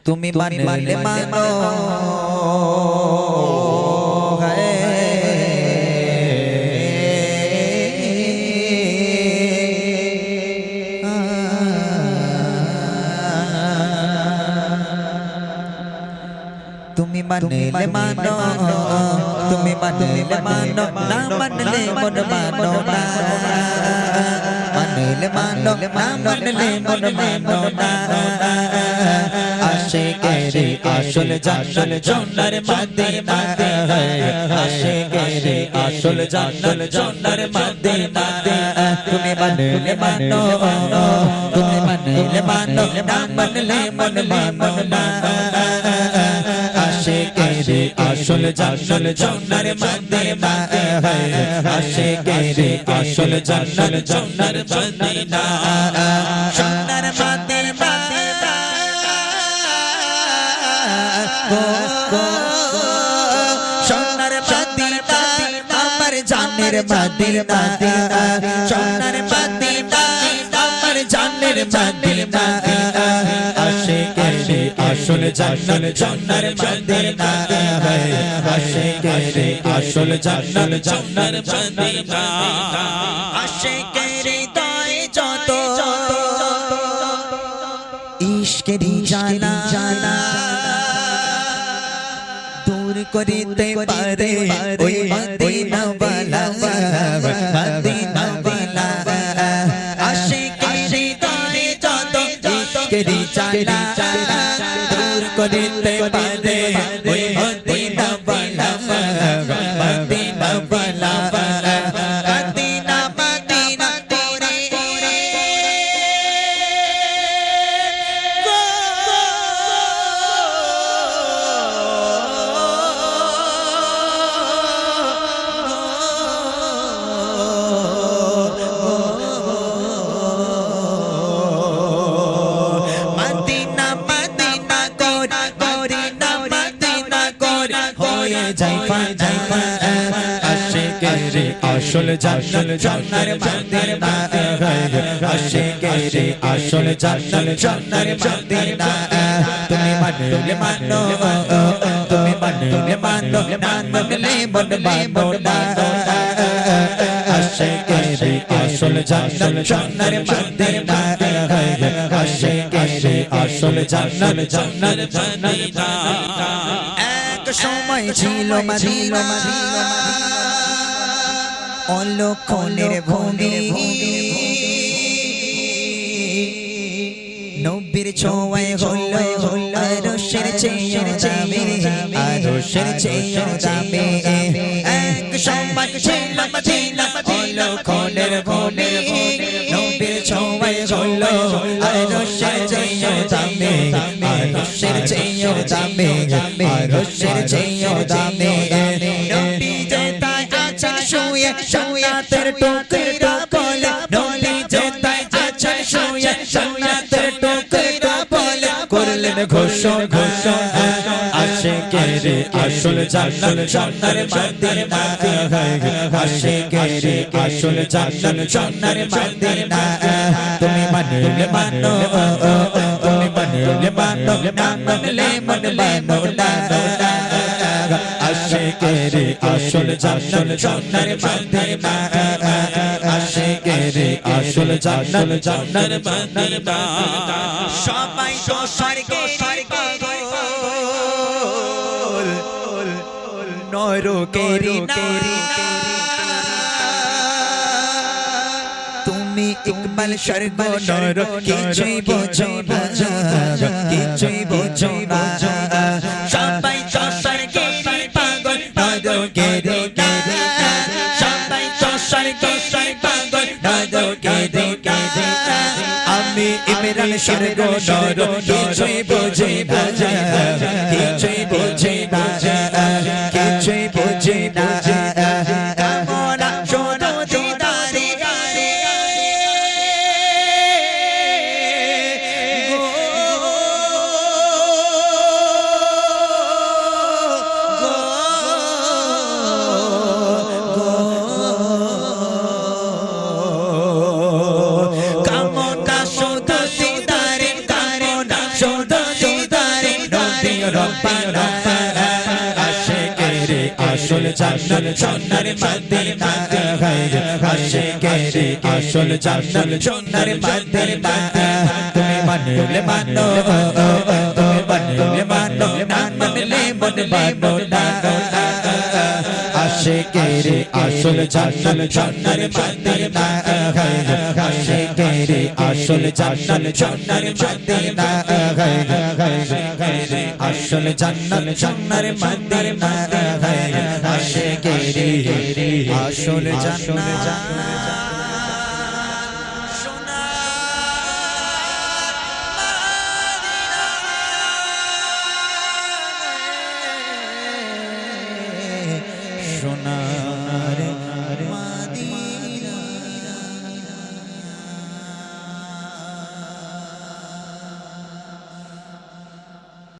তুমি মানলে মানো তুমি মানলে মানো তুমি মানলে মানো না মানলে মন মানো না মানলে মানো না মানলে মন মানো না আশিকেরি আসল জান্নাত সোনার মদিনা আশিকেরি আসল জান্নাত সোনার মদিনা তুমি মানলে মানো তুমি মানলে মানো না মানলে মন মানো না আশিকেরি আসল জান্নাত সোনার মদিনা আশিকেরি আসল জান্নাত সোনার মদিনা সোনার মদিনা সোনার মদিনা আমার জানের মদিনা সোনার মদিনা আমার জানের মদিনা আশিকেরি আসল জান্নাত সোনার মদিনা আশিকেরি আসল জান্নাত সোনার মদিনা আশিকেরি দয় যত ইশকেরি জানা দূর করিতে পারে ওই মদিনা ওয়ালা মদিনা ওয়ালা আশিকেরি দয় যত ইশকেরি জানা দূর করিতে পারে ওই মদিনা ওয়ালা মদিনা ওয়ালা মদিনা মদিনা তোরে মদিনা মদিনা করে না মদিনা করে হয়ে যাইবা যাইবা আশিকেরি আসল জান্নাত সোনার মদিনা আশিকেরি আসল জান্নাত সোনার মদিনা তুমি মানলে মানো তুমি মানলে মানো না মানলে মন মানো না আশিকেরি আসল জান্নাত সোনার মদিনা আশিকেরি আসল জান্নাত সোনার মদিনা এক সময় ছিল মদিনা অলক্ষণের ভূমি নবীর ছোঁয়ায় হলো আরশের চেয়ে দামি আরশের চেয়ে দামি এক সময় ছিল মদিনা অলক্ষণের ভূমি নবীর ছোঁয়ায় হলো আরশের চেয়ে দামি আরশের চেয়ে দামি আরশের চেয়ে দামি নবী যে তাই আছেন শুয়ে জান্নাতের টুকরা বলে নবী যে তাই আছেন শুয়ে জান্নাতের টুকরা বলে করলেন ঘোষণা আশিকেরি আসল জান্নাত সোনার মদিনা আশিকেরি আসল জান্নাত সোনার মদিনা তুমি মানলে মানো তুমি মানলে মানো না মানলে মন মানো না আশিকেরি আসল জান্নাত সোনার মদিনা আশিকেরি আসল জান্নাত সোনার মদিনা সবাই তো স্বর্গে নরকেরি তুমি ইকবাল স্বর্গ নর কিছুই বোঝো না কিছুই বোঝো না সবাই তো স্বর্গে পাগল নরকেরি সবাই তো স্বর্গে পাগল নরকেরি আমি ইমরান স্বর্গ নর কিছুই বোঝে না কিছুই বোঝে না কিছুই বোঝে না কামনা শোনো দিদারে কামনা শোনো দিদারে কামনা শোনো দিদারে আসল জান্নাত সোনার মদিনা আশিকের আসল জান্নাত সোনার মদিনা তুমি মানলে মানো তুমি মানলে মানো না মানলে মন মানো না আশিকের আসল জান্নাত সোনার মদিনা আশিকের আসল জান্নাত সোনার মদিনা আসল জান্নাত সোনার মদিনা আশিকের আসল জান্নাত